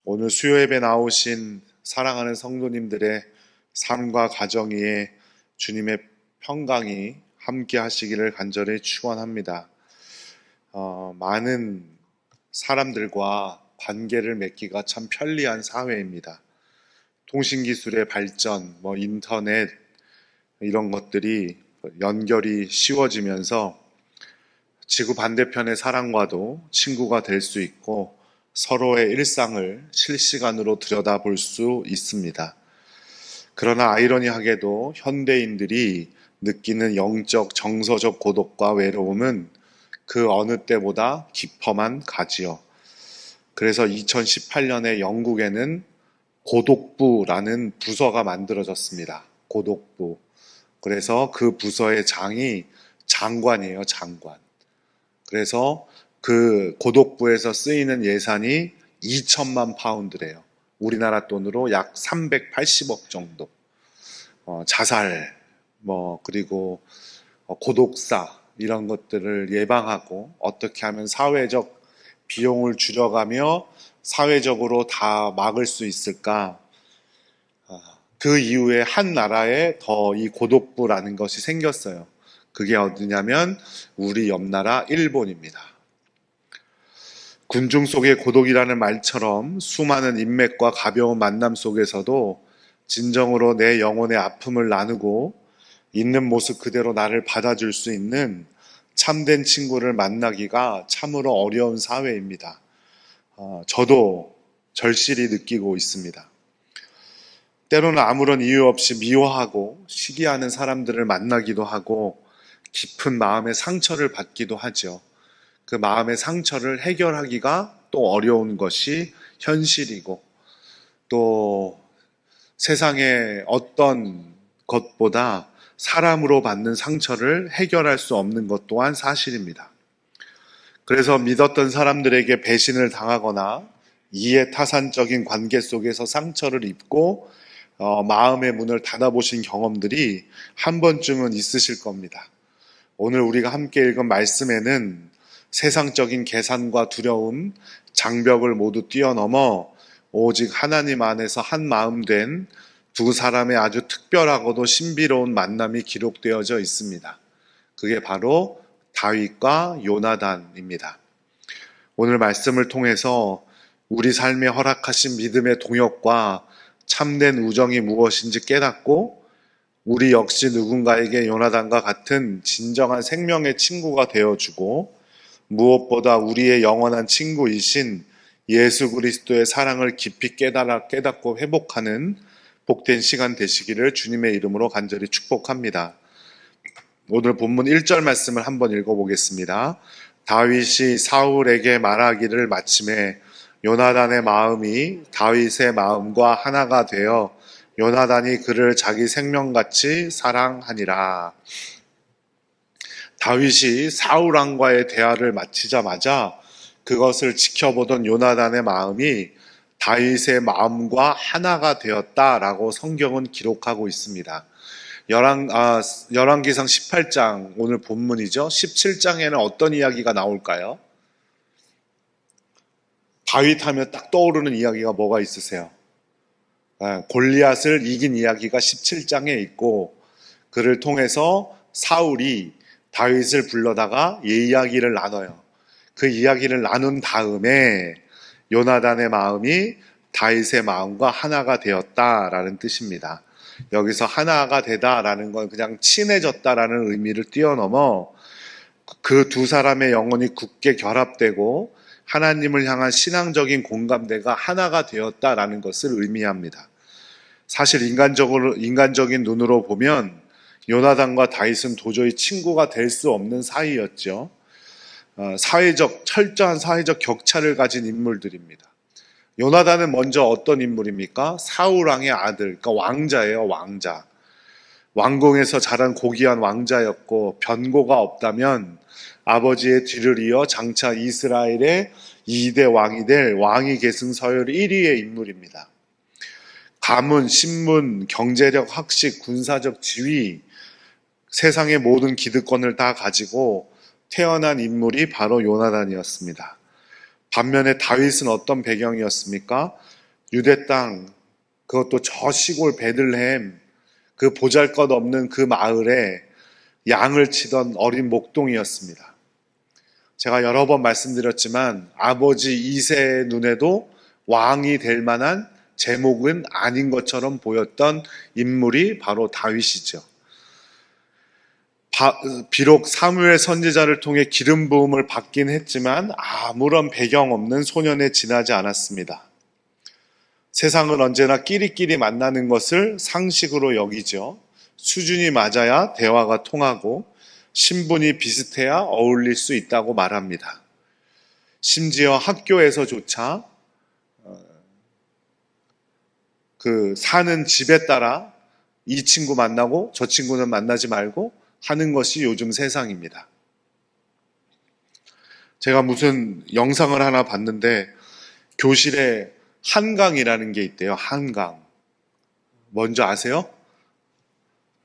오늘 수요예배 나오신 사랑하는 성도님들의 삶과 가정 위에 주님의 평강이 함께 하시기를 간절히 축원합니다. 많은 사람들과 관계를 맺기가 참 편리한 사회입니다. 통신기술의 발전, 인터넷 이런 것들이 연결이 쉬워지면서 지구 반대편의 사람과도 친구가 될 수 있고 서로의 일상을 실시간으로 들여다볼 수 있습니다. 그러나 아이러니하게도 현대인들이 느끼는 영적, 정서적 고독과 외로움은 그 어느 때보다 깊어만 가지요. 그래서 2018년에 영국에는 고독부라는 부서가 만들어졌습니다. 고독부. 그래서 그 부서의 장이 장관이에요, 장관. 그래서 그 고독부에서 쓰이는 예산이 2천만 파운드래요. 우리나라 돈으로 약 380억 정도. 자살, 그리고 고독사 이런 것들을 예방하고 어떻게 하면 사회적 비용을 줄여가며 사회적으로 다 막을 수 있을까? 그 이후에 한 나라에 더 이 고독부라는 것이 생겼어요. 그게 어디냐면 우리 옆나라 일본입니다. 군중 속의 고독이라는 말처럼 수많은 인맥과 가벼운 만남 속에서도 진정으로 내 영혼의 아픔을 나누고 있는 모습 그대로 나를 받아줄 수 있는 참된 친구를 만나기가 참으로 어려운 사회입니다. 저도 절실히 느끼고 있습니다. 때로는 아무런 이유 없이 미워하고 시기하는 사람들을 만나기도 하고 깊은 마음의 상처를 받기도 하죠. 그 마음의 상처를 해결하기가 또 어려운 것이 현실이고 또 세상의 어떤 것보다 사람으로 받는 상처를 해결할 수 없는 것 또한 사실입니다. 그래서 믿었던 사람들에게 배신을 당하거나 이해타산적인 관계 속에서 상처를 입고 마음의 문을 닫아보신 경험들이 한 번쯤은 있으실 겁니다. 오늘 우리가 함께 읽은 말씀에는 세상적인 계산과 두려움, 장벽을 모두 뛰어넘어 오직 하나님 안에서 한 마음 된 두 사람의 아주 특별하고도 신비로운 만남이 기록되어져 있습니다. 그게 바로 다윗과 요나단입니다. 오늘 말씀을 통해서 우리 삶에 허락하신 믿음의 동역과 참된 우정이 무엇인지 깨닫고 우리 역시 누군가에게 요나단과 같은 진정한 생명의 친구가 되어주고 무엇보다 우리의 영원한 친구이신 예수 그리스도의 사랑을 깊이 깨닫고 회복하는 복된 시간 되시기를 주님의 이름으로 간절히 축복합니다. 오늘 본문 1절 말씀을 한번 읽어보겠습니다. 다윗이 사울에게 말하기를 마침에 요나단의 마음이 다윗의 마음과 하나가 되어 요나단이 그를 자기 생명같이 사랑하니라. 다윗이 사울 왕과의 대화를 마치자마자 그것을 지켜보던 요나단의 마음이 다윗의 마음과 하나가 되었다라고 성경은 기록하고 있습니다. 열왕기상 18장 오늘 본문이죠. 17장에는 어떤 이야기가 나올까요? 다윗 하면 딱 떠오르는 이야기가 뭐가 있으세요? 골리앗을 이긴 이야기가 17장에 있고 그를 통해서 사울이 다윗을 불러다가 이야기를 나눠요. 그 이야기를 나눈 다음에 요나단의 마음이 다윗의 마음과 하나가 되었다라는 뜻입니다. 여기서 하나가 되다라는 건 그냥 친해졌다라는 의미를 뛰어넘어 그 두 사람의 영혼이 굳게 결합되고 하나님을 향한 신앙적인 공감대가 하나가 되었다라는 것을 의미합니다. 사실 인간적인 눈으로 보면 요나단과 다윗은 도저히 친구가 될 수 없는 사이였죠. 철저한 사회적 격차를 가진 인물들입니다. 요나단은 먼저 어떤 인물입니까? 사울 왕의 아들, 그러니까 왕자예요, 왕자. 왕궁에서 자란 고귀한 왕자였고 변고가 없다면 아버지의 뒤를 이어 장차 이스라엘의 2대 왕이 될 왕위 계승 서열 1위의 인물입니다. 가문, 신문, 경제력, 학식, 군사적 지위, 세상의 모든 기득권을 다 가지고 태어난 인물이 바로 요나단이었습니다. 반면에 다윗은 어떤 배경이었습니까? 유대 땅, 그것도 저 시골 베들레헴, 그 보잘것없는 그 마을에 양을 치던 어린 목동이었습니다. 제가 여러 번 말씀드렸지만 아버지 이새의 눈에도 왕이 될 만한 제목은 아닌 것처럼 보였던 인물이 바로 다윗이죠. 비록 사무엘 선지자를 통해 기름 부음을 받긴 했지만 아무런 배경 없는 소년에 지나지 않았습니다. 세상은 언제나 끼리끼리 만나는 것을 상식으로 여기죠. 수준이 맞아야 대화가 통하고 신분이 비슷해야 어울릴 수 있다고 말합니다. 심지어 학교에서조차 그 사는 집에 따라 이 친구 만나고 저 친구는 만나지 말고 하는 것이 요즘 세상입니다. 제가 무슨 영상을 하나 봤는데 교실에 한강이라는 게 있대요. 한강. 뭔지 아세요?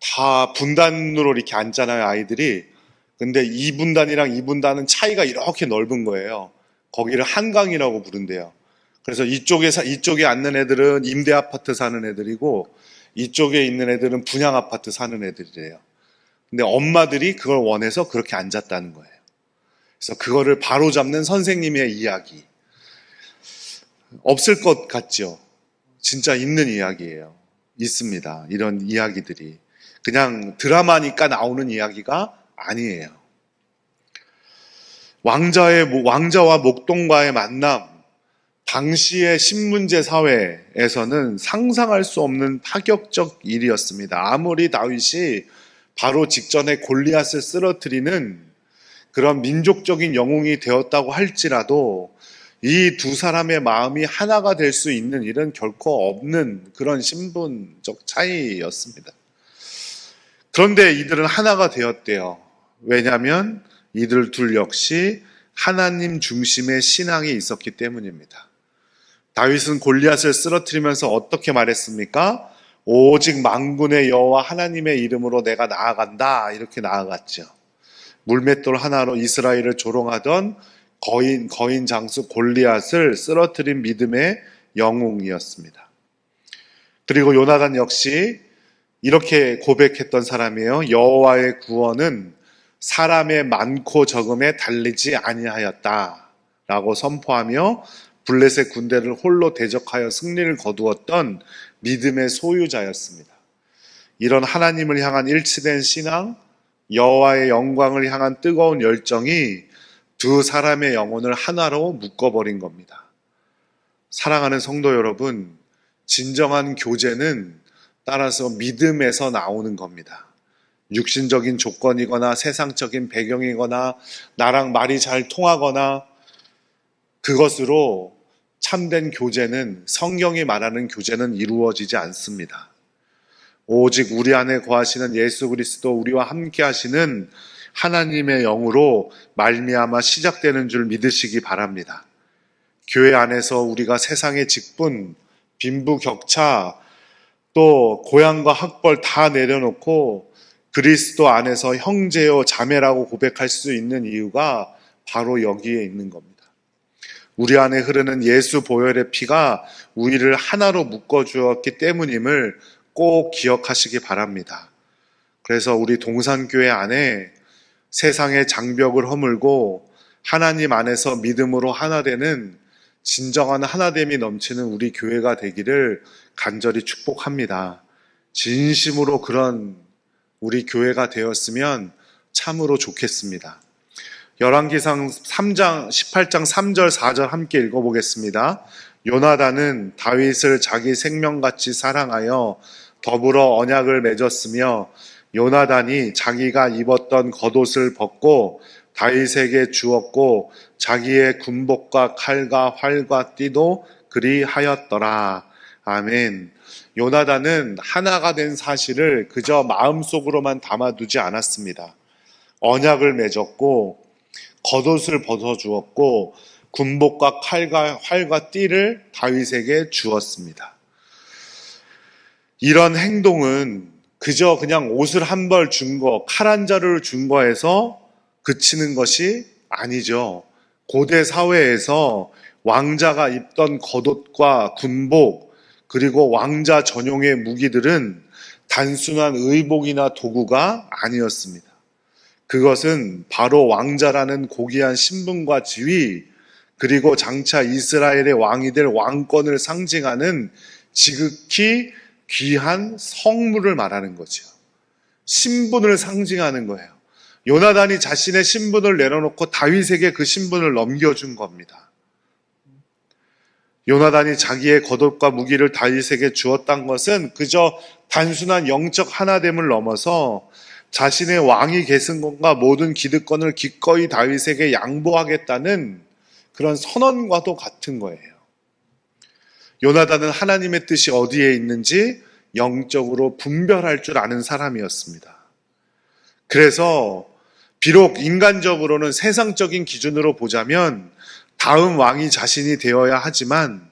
다 분단으로 이렇게 앉잖아요, 아이들이. 근데 2분단이랑 2분단은 차이가 이렇게 넓은 거예요. 거기를 한강이라고 부른대요. 그래서 이쪽에 앉는 애들은 임대 아파트 사는 애들이고 이쪽에 있는 애들은 분양 아파트 사는 애들이래요. 근데 엄마들이 그걸 원해서 그렇게 앉았다는 거예요. 그래서 그거를 바로잡는 선생님의 이야기. 없을 것 같죠? 진짜 있는 이야기예요. 있습니다. 이런 이야기들이. 그냥 드라마니까 나오는 이야기가 아니에요. 왕자와 목동과의 만남, 당시의 신문제 사회에서는 상상할 수 없는 파격적 일이었습니다. 아무리 다윗이 바로 직전에 골리앗을 쓰러뜨리는 그런 민족적인 영웅이 되었다고 할지라도 이 두 사람의 마음이 하나가 될 수 있는 일은 결코 없는 그런 신분적 차이였습니다. 그런데 이들은 하나가 되었대요. 왜냐하면 이들 둘 역시 하나님 중심의 신앙이 있었기 때문입니다. 다윗은 골리앗을 쓰러뜨리면서 어떻게 말했습니까? 오직 만군의 여호와 하나님의 이름으로 내가 나아간다. 이렇게 나아갔죠. 물맷돌 하나로 이스라엘을 조롱하던 거인 장수 골리앗을 쓰러뜨린 믿음의 영웅이었습니다. 그리고 요나단 역시 이렇게 고백했던 사람이에요. 여호와의 구원은 사람의 많고 적음에 달리지 아니하였다 라고 선포하며 블레셋 군대를 홀로 대적하여 승리를 거두었던 믿음의 소유자였습니다. 이런 하나님을 향한 일치된 신앙, 여호와의 영광을 향한 뜨거운 열정이 두 사람의 영혼을 하나로 묶어버린 겁니다. 사랑하는 성도 여러분, 진정한 교제는 따라서 믿음에서 나오는 겁니다. 육신적인 조건이거나 세상적인 배경이거나 나랑 말이 잘 통하거나 그것으로 참된 교제는, 성경이 말하는 교제는 이루어지지 않습니다. 오직 우리 안에 거하시는 예수 그리스도, 우리와 함께 하시는 하나님의 영으로 말미암아 시작되는 줄 믿으시기 바랍니다. 교회 안에서 우리가 세상의 직분, 빈부격차, 또 고향과 학벌 다 내려놓고 그리스도 안에서 형제요 자매라고 고백할 수 있는 이유가 바로 여기에 있는 겁니다. 우리 안에 흐르는 예수 보혈의 피가 우리를 하나로 묶어주었기 때문임을 꼭 기억하시기 바랍니다. 그래서 우리 동산교회 안에 세상의 장벽을 허물고 하나님 안에서 믿음으로 하나 되는 진정한 하나됨이 넘치는 우리 교회가 되기를 간절히 축복합니다. 진심으로 그런 우리 교회가 되었으면 참으로 좋겠습니다. 열왕기상 18장 3절 4절 함께 읽어보겠습니다. 요나단은 다윗을 자기 생명같이 사랑하여 더불어 언약을 맺었으며 요나단이 자기가 입었던 겉옷을 벗고 다윗에게 주었고 자기의 군복과 칼과 활과 띠도 그리하였더라. 아멘. 요나단은 하나가 된 사실을 그저 마음속으로만 담아두지 않았습니다. 언약을 맺었고 겉옷을 벗어주었고 군복과 칼과 활과 띠를 다윗에게 주었습니다. 이런 행동은 그저 그냥 옷을 한 벌 준 거, 칼 한 자루를 준 거에서 그치는 것이 아니죠. 고대 사회에서 왕자가 입던 겉옷과 군복, 그리고 왕자 전용의 무기들은 단순한 의복이나 도구가 아니었습니다. 그것은 바로 왕자라는 고귀한 신분과 지위, 그리고 장차 이스라엘의 왕이 될 왕권을 상징하는 지극히 귀한 성물을 말하는 거죠. 신분을 상징하는 거예요. 요나단이 자신의 신분을 내려놓고 다윗에게 그 신분을 넘겨준 겁니다. 요나단이 자기의 겉옷과 무기를 다윗에게 주었던 것은 그저 단순한 영적 하나됨을 넘어서 자신의 왕위 계승권과 모든 기득권을 기꺼이 다윗에게 양보하겠다는 그런 선언과도 같은 거예요. 요나단은 하나님의 뜻이 어디에 있는지 영적으로 분별할 줄 아는 사람이었습니다. 그래서 비록 인간적으로는 세상적인 기준으로 보자면 다음 왕이 자신이 되어야 하지만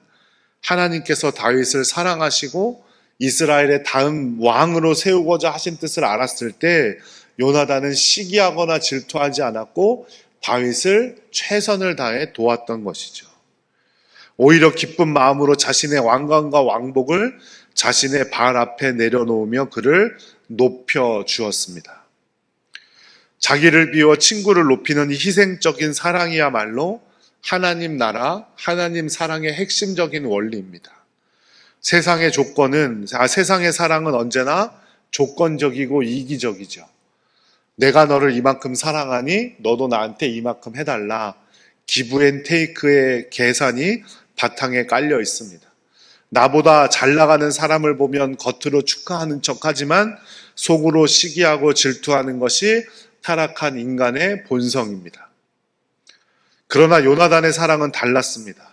하나님께서 다윗을 사랑하시고 이스라엘의 다음 왕으로 세우고자 하신 뜻을 알았을 때 요나단은 시기하거나 질투하지 않았고 다윗을 최선을 다해 도왔던 것이죠. 오히려 기쁜 마음으로 자신의 왕관과 왕복을 자신의 발 앞에 내려놓으며 그를 높여 주었습니다. 자기를 비워 친구를 높이는 이 희생적인 사랑이야말로 하나님 나라, 하나님 사랑의 핵심적인 원리입니다. 세상의 사랑은 언제나 조건적이고 이기적이죠. 내가 너를 이만큼 사랑하니 너도 나한테 이만큼 해달라. 기브 앤 테이크의 계산이 바탕에 깔려 있습니다. 나보다 잘 나가는 사람을 보면 겉으로 축하하는 척하지만 속으로 시기하고 질투하는 것이 타락한 인간의 본성입니다. 그러나 요나단의 사랑은 달랐습니다.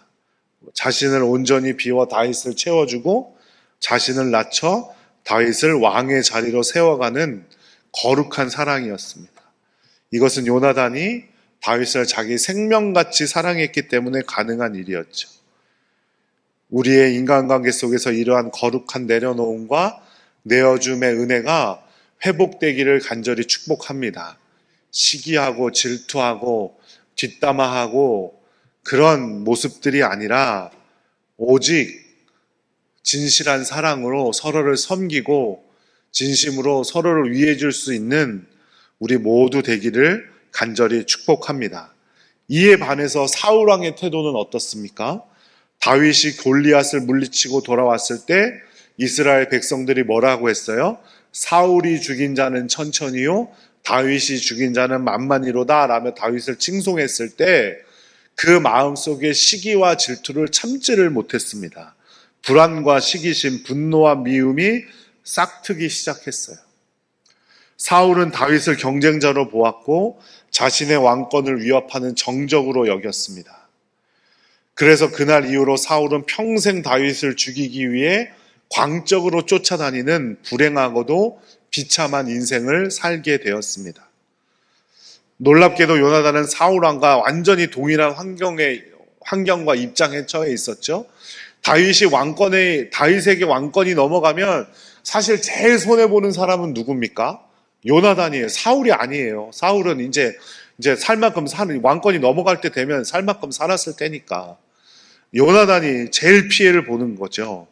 자신을 온전히 비워 다윗을 채워주고 자신을 낮춰 다윗을 왕의 자리로 세워가는 거룩한 사랑이었습니다. 이것은 요나단이 다윗을 자기 생명같이 사랑했기 때문에 가능한 일이었죠. 우리의 인간관계 속에서 이러한 거룩한 내려놓음과 내어줌의 은혜가 회복되기를 간절히 축복합니다. 시기하고 질투하고 뒷담화하고 그런 모습들이 아니라 오직 진실한 사랑으로 서로를 섬기고 진심으로 서로를 위해 줄 수 있는 우리 모두 되기를 간절히 축복합니다. 이에 반해서 사울왕의 태도는 어떻습니까? 다윗이 골리앗을 물리치고 돌아왔을 때 이스라엘 백성들이 뭐라고 했어요? 사울이 죽인 자는 천천히요, 다윗이 죽인 자는 만만히로다 라며 다윗을 칭송했을 때 그 마음속에 시기와 질투를 참지를 못했습니다. 불안과 시기심, 분노와 미움이 싹트기 시작했어요. 사울은 다윗을 경쟁자로 보았고 자신의 왕권을 위협하는 정적으로 여겼습니다. 그래서 그날 이후로 사울은 평생 다윗을 죽이기 위해 광적으로 쫓아다니는 불행하고도 비참한 인생을 살게 되었습니다. 놀랍게도 요나단은 사울왕과 완전히 동일한 환경과 입장에 처해 있었죠. 다윗에게 왕권이 넘어가면 사실 제일 손해보는 사람은 누굽니까? 요나단이에요. 사울이 아니에요. 사울은 이제 살 만큼 왕권이 넘어갈 때 되면 살 만큼 살았을 테니까. 요나단이 제일 피해를 보는 거죠.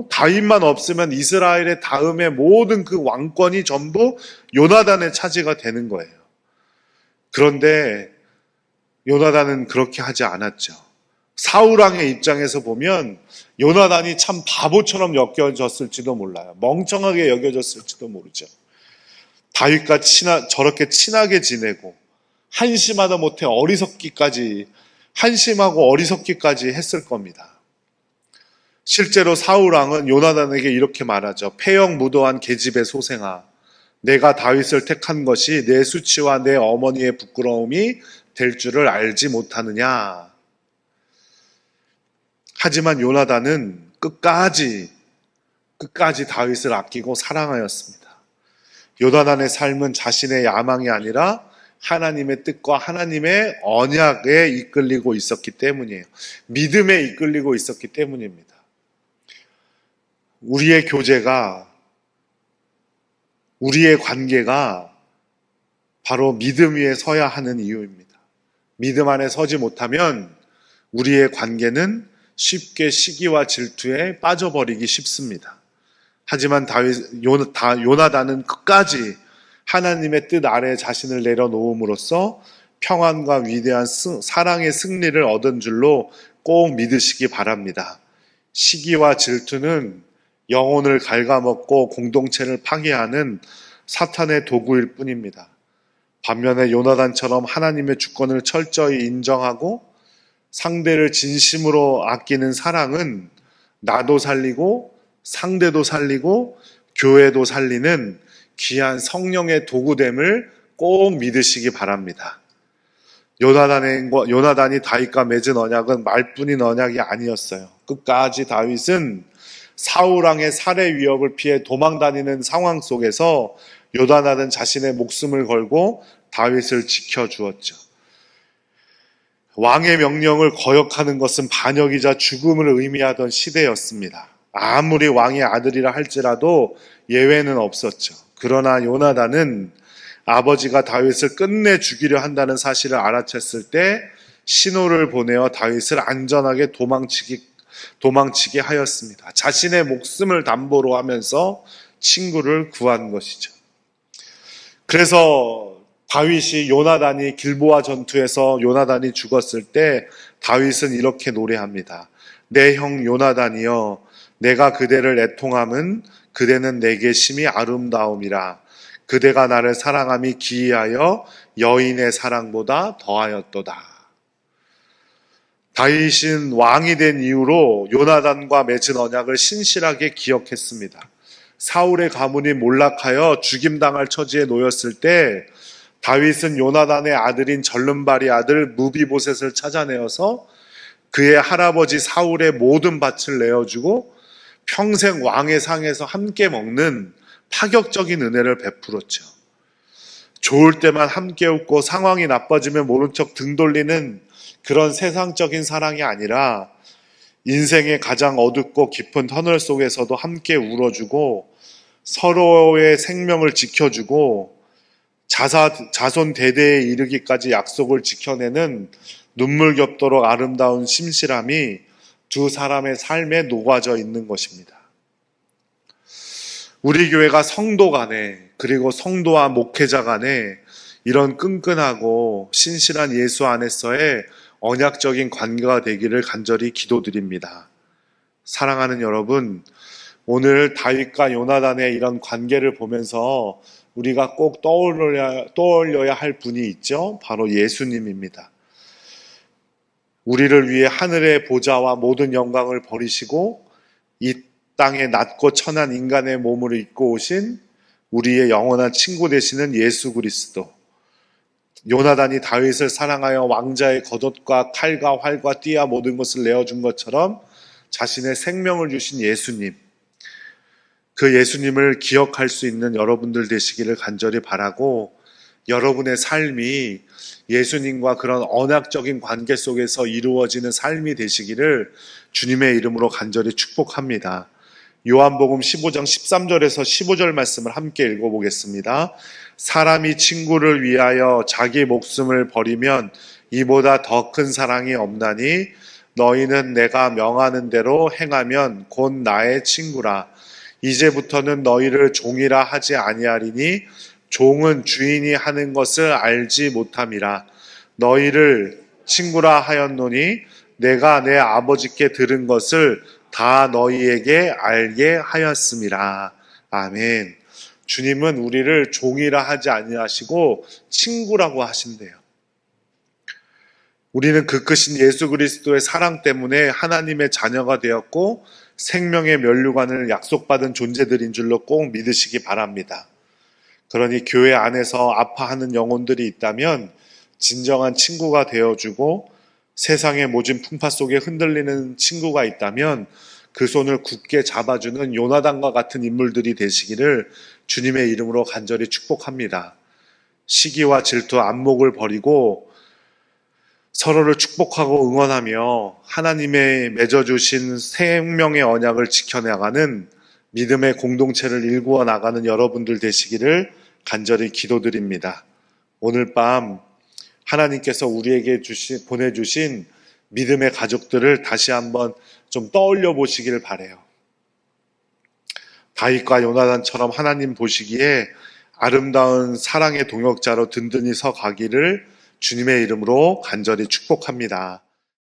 다윗만 없으면 이스라엘의 다음에 모든 그 왕권이 전부 요나단의 차지가 되는 거예요. 그런데 요나단은 그렇게 하지 않았죠. 사울왕의 입장에서 보면 요나단이 참 바보처럼 여겨졌을지도 몰라요. 멍청하게 여겨졌을지도 모르죠. 다윗과 저렇게 친하게 지내고 한심하다 못해 한심하고 어리석기까지 했을 겁니다. 실제로 사울왕은 요나단에게 이렇게 말하죠. 폐역무도한 계집의 소생아, 내가 다윗을 택한 것이 내 수치와 내 어머니의 부끄러움이 될 줄을 알지 못하느냐. 하지만 요나단은 끝까지 다윗을 아끼고 사랑하였습니다. 요나단의 삶은 자신의 야망이 아니라 하나님의 뜻과 하나님의 언약에 이끌리고 있었기 때문이에요. 믿음에 이끌리고 있었기 때문입니다. 우리의 관계가 바로 믿음 위에 서야 하는 이유입니다. 믿음 안에 서지 못하면 우리의 관계는 쉽게 시기와 질투에 빠져버리기 쉽습니다. 하지만 요나단은 끝까지 하나님의 뜻 아래 자신을 내려놓음으로써 평안과 위대한 사랑의 승리를 얻은 줄로 꼭 믿으시기 바랍니다. 시기와 질투는 영혼을 갉아먹고 공동체를 파괴하는 사탄의 도구일 뿐입니다. 반면에 요나단처럼 하나님의 주권을 철저히 인정하고 상대를 진심으로 아끼는 사랑은 나도 살리고 상대도 살리고 교회도 살리는 귀한 성령의 도구됨을 꼭 믿으시기 바랍니다. 요나단이 다윗과 맺은 언약은 말뿐인 언약이 아니었어요. 끝까지 다윗은 사울왕의 살해 위협을 피해 도망다니는 상황 속에서 요나단은 자신의 목숨을 걸고 다윗을 지켜주었죠. 왕의 명령을 거역하는 것은 반역이자 죽음을 의미하던 시대였습니다. 아무리 왕의 아들이라 할지라도 예외는 없었죠. 그러나 요나단은 아버지가 다윗을 끝내 죽이려 한다는 사실을 알아챘을 때 신호를 보내어 다윗을 안전하게 도망치게 하였습니다. 자신의 목숨을 담보로 하면서 친구를 구한 것이죠. 그래서 다윗이 요나단이 길보아 전투에서 요나단이 죽었을 때 다윗은 이렇게 노래합니다. 내 형 요나단이여 내가 그대를 애통함은 그대는 내게 심히 아름다움이라. 그대가 나를 사랑함이 기이하여 여인의 사랑보다 더하였도다. 다윗은 왕이 된 이후로 요나단과 맺은 언약을 신실하게 기억했습니다. 사울의 가문이 몰락하여 죽임당할 처지에 놓였을 때 다윗은 요나단의 아들인 절름발이 아들 무비보셋을 찾아내어서 그의 할아버지 사울의 모든 밭을 내어주고 평생 왕의 상에서 함께 먹는 파격적인 은혜를 베풀었죠. 좋을 때만 함께 웃고 상황이 나빠지면 모른 척 등 돌리는 그런 세상적인 사랑이 아니라 인생의 가장 어둡고 깊은 터널 속에서도 함께 울어주고 서로의 생명을 지켜주고 자손 대대에 이르기까지 약속을 지켜내는 눈물겹도록 아름다운 심실함이 두 사람의 삶에 녹아져 있는 것입니다. 우리 교회가 성도 간에 그리고 성도와 목회자 간에 이런 끈끈하고 신실한 예수 안에서의 언약적인 관계가 되기를 간절히 기도드립니다. 사랑하는 여러분, 오늘 다윗과 요나단의 이런 관계를 보면서 우리가 꼭 떠올려야 할 분이 있죠. 바로 예수님입니다. 우리를 위해 하늘의 보좌와 모든 영광을 버리시고 이 땅에 낮고 천한 인간의 몸을 입고 오신 우리의 영원한 친구 되시는 예수 그리스도. 요나단이 다윗을 사랑하여 왕자의 겉옷과 칼과 활과 띠와 모든 것을 내어준 것처럼 자신의 생명을 주신 예수님, 그 예수님을 기억할 수 있는 여러분들 되시기를 간절히 바라고, 여러분의 삶이 예수님과 그런 언약적인 관계 속에서 이루어지는 삶이 되시기를 주님의 이름으로 간절히 축복합니다. 요한복음 15장 13절에서 15절 말씀을 함께 읽어보겠습니다. 사람이 친구를 위하여 자기 목숨을 버리면 이보다 더 큰 사랑이 없나니 너희는 내가 명하는 대로 행하면 곧 나의 친구라. 이제부터는 너희를 종이라 하지 아니하리니 종은 주인이 하는 것을 알지 못함이라. 너희를 친구라 하였노니 내가 내 아버지께 들은 것을 다 너희에게 알게 하였음이라. 아멘. 주님은 우리를 종이라 하지 아니하시고 친구라고 하신대요. 우리는 그 크신 예수 그리스도의 사랑 때문에 하나님의 자녀가 되었고 생명의 면류관을 약속받은 존재들인 줄로 꼭 믿으시기 바랍니다. 그러니 교회 안에서 아파하는 영혼들이 있다면 진정한 친구가 되어주고 세상의 모진 풍파 속에 흔들리는 친구가 있다면 그 손을 굳게 잡아주는 요나단과 같은 인물들이 되시기를 주님의 이름으로 간절히 축복합니다. 시기와 질투, 안목을 버리고 서로를 축복하고 응원하며 하나님의 맺어주신 생명의 언약을 지켜나가는 믿음의 공동체를 일구어 나가는 여러분들 되시기를 간절히 기도드립니다. 오늘 밤 하나님께서 우리에게 보내주신 믿음의 가족들을 다시 한번 좀 떠올려 보시기를 바라요. 다윗과 요나단처럼 하나님 보시기에 아름다운 사랑의 동역자로 든든히 서 가기를 주님의 이름으로 간절히 축복합니다.